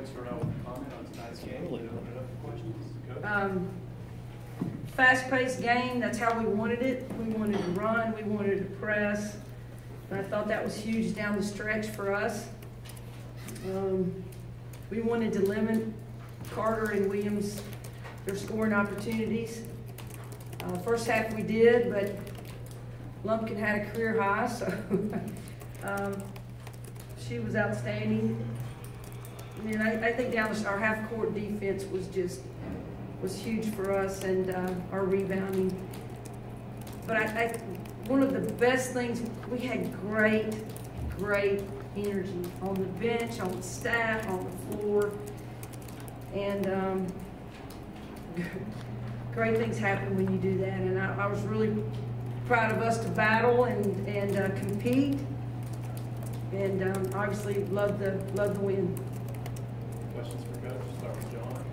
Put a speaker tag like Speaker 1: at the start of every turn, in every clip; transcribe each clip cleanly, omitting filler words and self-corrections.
Speaker 1: Warlick start out with a comment on tonight's game? Open it up for questions. Coach?
Speaker 2: Fast-paced game, that's how we wanted it. We wanted to run, we wanted to press. And I thought that was huge down the stretch for us. We wanted to limit Carter and Williams their scoring opportunities. First half we did, but Lumpkin had a career high, so she was outstanding. And I think down our half-court defense was huge for us, and our rebounding. But one of the best things, we had great energy on the bench, on the staff, on the floor, and great things happen when you do that. And I was really proud of us to battle and compete, and obviously love the win.
Speaker 1: Questions for Coach? Start with John.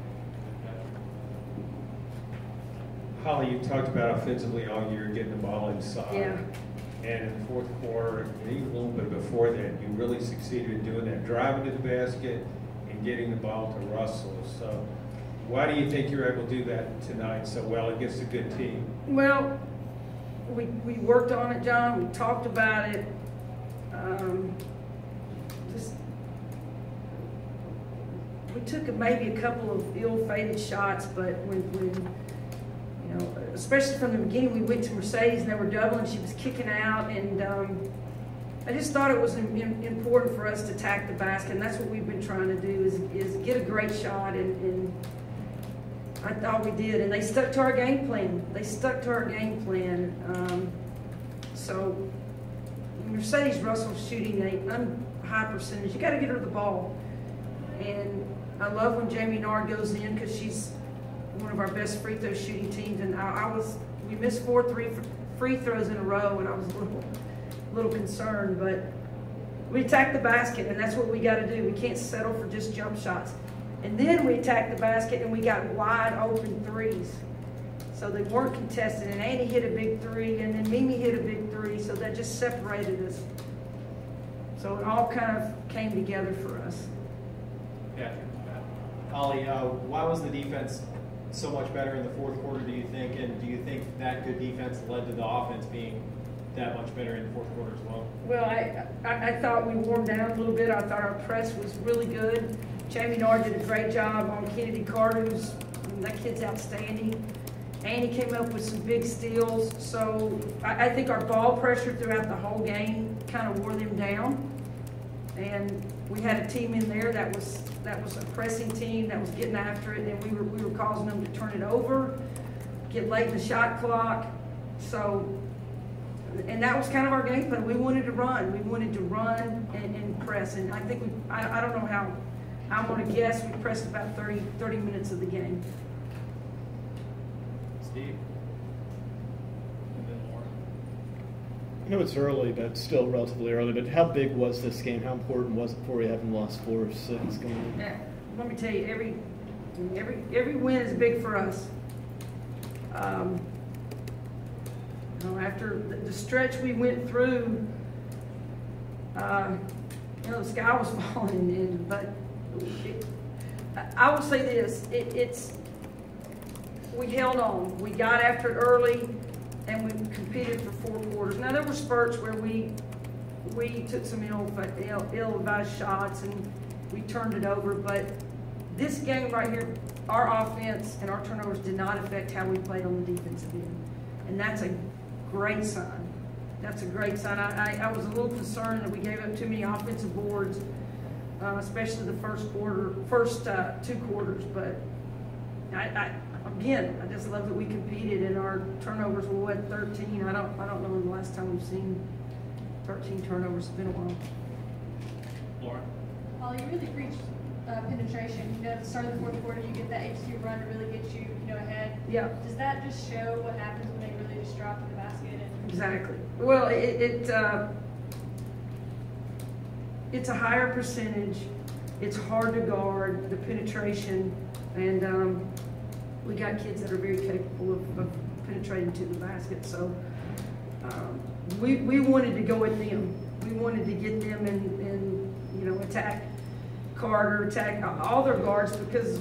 Speaker 3: Holly, you talked about offensively all year getting the ball inside.
Speaker 2: Yeah.
Speaker 3: And in the fourth quarter, and even a little bit before that, you really succeeded in doing that, driving to the basket and getting the ball to Russell. So why do you think you're able to do that tonight so well against a good team?
Speaker 2: Well, we worked on it, John. We talked about it. We took maybe a couple of ill-fated shots, but when you know, especially from the beginning, we went to Mercedes and they were doubling. She was kicking out, and I just thought it was important for us to attack the basket, and that's what we've been trying to do is get a great shot, and I thought we did, and they stuck to our game plan. So Mercedes Russell's shooting a high percentage. You got to get her the ball, and I love when Jamie Nard goes in because she's one of our best free throw shooting teams. And we missed 4 free throws in a row, and I was a little concerned. But we attacked the basket, and that's what we got to do. We can't settle for just jump shots. And then we attacked the basket, and we got wide open threes. So they weren't contested, and Annie hit a big 3, and then Mimi hit a big 3, so that just separated us. So it all kind of came together for us.
Speaker 4: Yeah. Holly, why was the defense so much better in the fourth quarter, do you think? And do you think that good defense led to the offense being that much better in the fourth quarter as well?
Speaker 2: Well, I thought we warmed down a little bit. I thought our press was really good. Jamie Nard did a great job on Kennedy Carter, that kid's outstanding. Annie came up with some big steals. So I think our ball pressure throughout the whole game kind of wore them down. And we had a team in there that was a pressing team that was getting after it, and we were causing them to turn it over, get late in the shot clock. So, and that was kind of our game plan. We wanted to run. We wanted to run and press. And I think I don't know how, I want to guess we pressed about 30 minutes of the game.
Speaker 4: Steve?
Speaker 5: I know it's early, but still relatively early. But how big was this game? How important was it for you having lost 4 or 6 going on?
Speaker 2: Yeah, let me tell you, every win is big for us. You know, after the stretch we went through, you know, the sky was falling in. But I will say this: we held on. We got after it early, and we competed for 4 quarters. Now, there were spurts where we took some ill-advised shots, and we turned it over. But this game right here, our offense and our turnovers did not affect how we played on the defensive end. And that's a great sign. That's a great sign. I was a little concerned that we gave up too many offensive boards, especially the first 2 quarters. But again, I just love that we competed, and our turnovers were what, 13? I don't know when the last time we've seen 13 turnovers. It's been a while.
Speaker 4: Laura?
Speaker 6: Well, you really preached penetration. You know, at the start of the fourth quarter, you get that HQ run to really get you, ahead.
Speaker 2: Yeah.
Speaker 6: Does that just show what happens when they really just drop to the basket?
Speaker 2: Exactly. Well, it's a higher percentage. It's hard to guard the penetration, and we got kids that are very capable of penetrating to the basket. So we wanted to go at them. We wanted to get them and attack Carter, attack all their guards, because,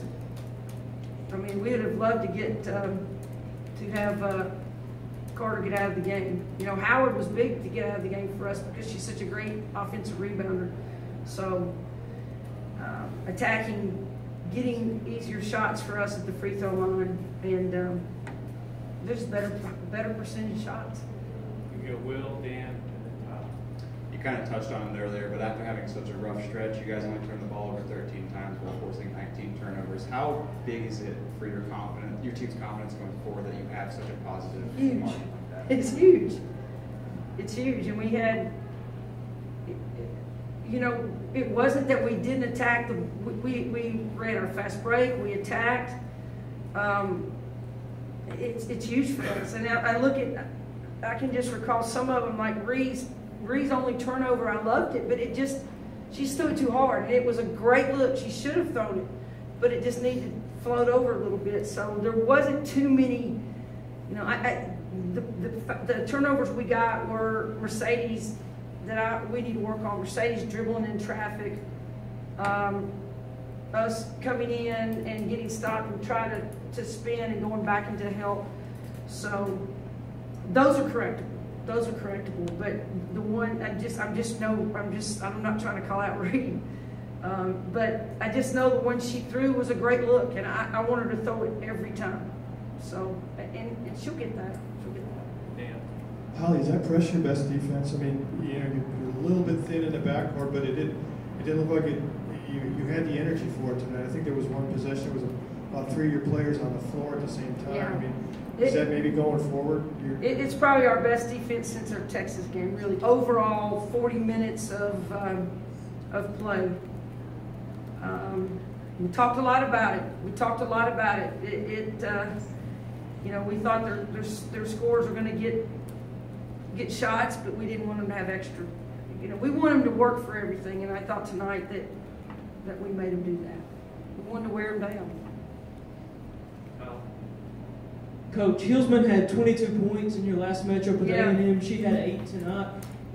Speaker 2: I mean, we would have loved to get, to have Carter get out of the game. You know, Howard was big to get out of the game for us because she's such a great offensive rebounder. So, attacking, getting easier shots for us at the free throw line, and there's better percentage shots.
Speaker 1: You go Will, Dan, and then Tyler.
Speaker 7: You kind of touched on it earlier, but after having such a rough stretch, you guys only turned the ball over 13 times while forcing 19 turnovers. How big is it for your team's confidence going forward that you have such a positive
Speaker 2: Huge.
Speaker 7: margin like that?
Speaker 2: It's huge. It's huge, and we had, you know, it wasn't that we didn't attack. We ran our fast break. We attacked. It's huge for us. And I can just recall some of them, like Ree's only turnover. I loved it, but she threw it too hard, and it was a great look. She should have thrown it, but it just needed to float over a little bit. So there wasn't too many. You know, the turnovers we got were Mercedes that we need to work on. Mercedes dribbling in traffic, us coming in and getting stopped and trying to spin and going back into help. So those are correctable. Those are correctable. But the one I'm not trying to call out Reed, but I just know the one she threw was a great look, and I want her to throw it every time. So and she'll get that. She'll get that.
Speaker 1: Dan.
Speaker 8: Holly, is that press your best defense? I mean, you know, you're a little bit thin in the backcourt, but it didn't look like it. You had the energy for it tonight. I think there was one possession. There was about 3 of your players on the floor at the same time.
Speaker 2: Yeah.
Speaker 8: I mean, is that maybe going forward?
Speaker 2: It's probably our best defense since our Texas game. Really, overall, 40 minutes of play. We talked a lot about it. You know, we thought their scores were going to get shots, but we didn't want them to have extra. You know, we want them to work for everything, and I thought tonight that we made them do that. We wanted to wear them down.
Speaker 1: Kyle.
Speaker 9: Coach, Hillsman had 22 points in your last matchup with
Speaker 2: Yeah.
Speaker 9: A&M. She had 8 tonight.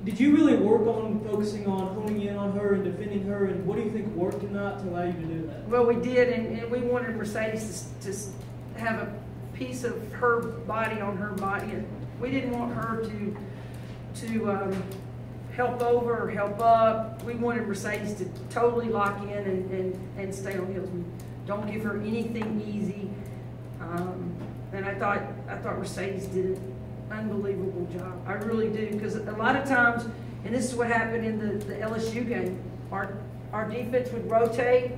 Speaker 9: Did you really work on focusing on honing in on her and defending her, and what do you think worked tonight to allow you to do that?
Speaker 2: Well, we did, and we wanted Mercedes to have a piece of her body on her body, and we didn't want her to help over or help up. We wanted Mercedes to totally lock in and stay on Hillsman. Don't give her anything easy. And I thought Mercedes did an unbelievable job. I really do, because a lot of times, and this is what happened in the LSU game, our defense would rotate,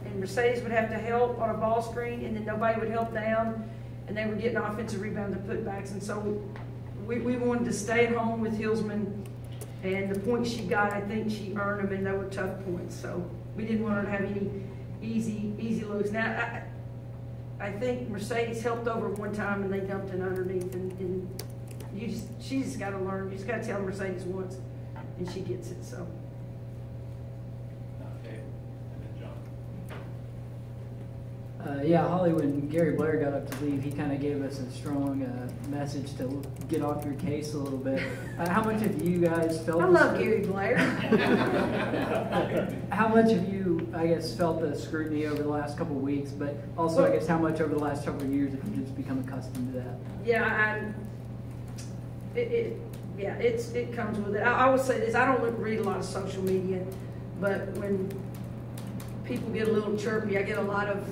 Speaker 2: and Mercedes would have to help on a ball screen, and then nobody would help down, and they were getting offensive rebounds and putbacks. And so we wanted to stay at home with Hillsman, and the points she got, I think she earned them, and they were tough points. So we didn't want her to have any easy looks. Now, I think Mercedes helped over one time, and they dumped it underneath, and she just got to learn. You just got to tell Mercedes once, and she gets it. So.
Speaker 1: Okay. And then John.
Speaker 10: Yeah, Holly, when Gary Blair got up to leave, he kind of gave us a strong message to get off your case a little bit. How much of you guys felt...
Speaker 2: I love Gary Blair.
Speaker 10: How much of you, I guess, felt the scrutiny over the last couple of weeks, but also, I guess, how much over the last couple of years have you just become accustomed to that?
Speaker 2: Yeah, it comes with it. I would say this, I don't read a lot of social media, but when people get a little chirpy, I get a lot of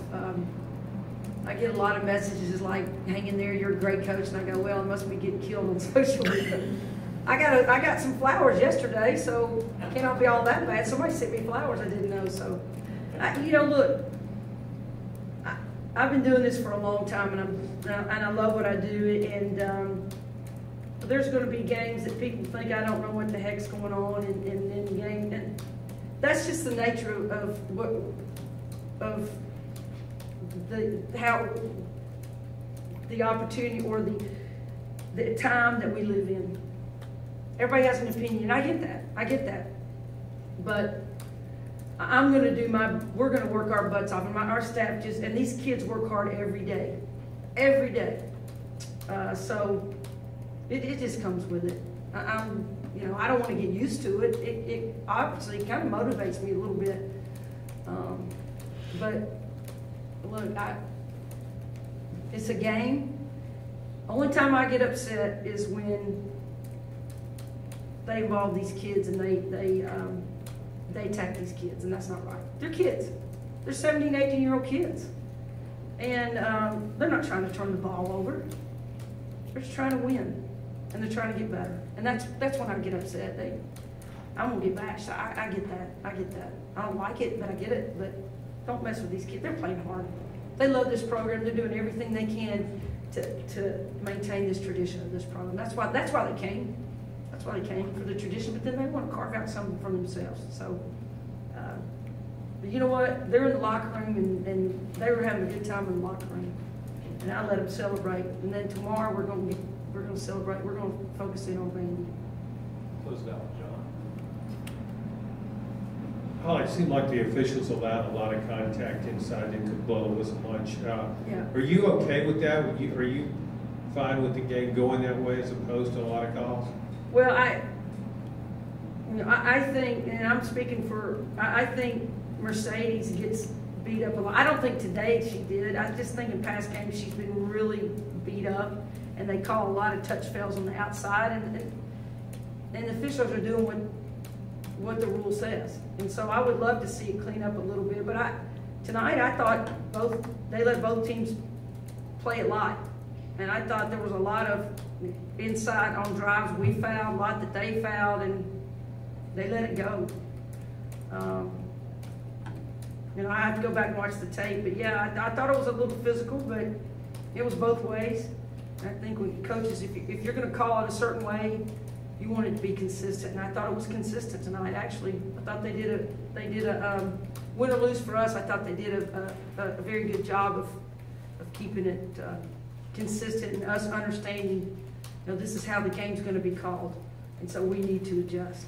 Speaker 2: messages like, hang in there, you're a great coach, and I go, well, I must be getting killed on social media. I got some flowers yesterday, so it cannot be all that bad. Somebody sent me flowers I didn't know, so, you know, look, I've been doing this for a long time, and I love what I do, and there's going to be games that people think I don't know what the heck's going on in the game, and that's just the nature of how the opportunity or the time that we live in. Everybody has an opinion. I get that. But I'm going to do we're going to work our butts off. And our staff and these kids work hard every day. Every day. So it just comes with it. I don't want to get used to it. It obviously kind of motivates me a little bit. But look, it's a game. Only time I get upset is when they involve these kids and they attack these kids, and that's not right. They're kids. They're 17, 18-year-old kids. And they're not trying to turn the ball over. They're just trying to win, and they're trying to get better. And that's when I get upset. I'm gonna get bashed. I get that. I get that. I don't like it, but I get it. But don't mess with these kids. They're playing hard. They love this program. They're doing everything they can to maintain this tradition of this program. That's why they came. That's why they came, for the tradition. But then they want to carve out something for themselves. So, but you know what? They're in the locker room, and they were having a good time in the locker room. And I let them celebrate. And then tomorrow we're going to celebrate. We're going to focus in on band.
Speaker 1: Close it out, John.
Speaker 3: Oh, it seemed like the officials allowed a lot of contact inside that could blow us a lunch.
Speaker 2: Yeah.
Speaker 3: Are you okay with that? Are you fine with the game going that way as opposed to a lot of calls?
Speaker 2: Well, I think, and I'm speaking for, I think Mercedes gets beat up a lot. I don't think today she did. I just think in past games she's been really beat up, and they call a lot of touch fails on the outside, and the officials are doing what the rule says. And so I would love to see it clean up a little bit. But tonight I thought they let both teams play it light. And I thought there was a lot of inside on drives we fouled, a lot that they fouled, and they let it go. I have to go back and watch the tape. But yeah, I thought it was a little physical, but it was both ways. And I think when coaches, if you're going to call it a certain way, you want it to be consistent, and I thought it was consistent tonight. Actually, I thought they did a win or lose for us. I thought they did a very good job of keeping it consistent and us understanding, this is how the game's going to be called, and so we need to adjust.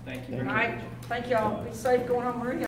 Speaker 4: Thank you.
Speaker 2: All right, thank y'all. Be safe going home. Maria.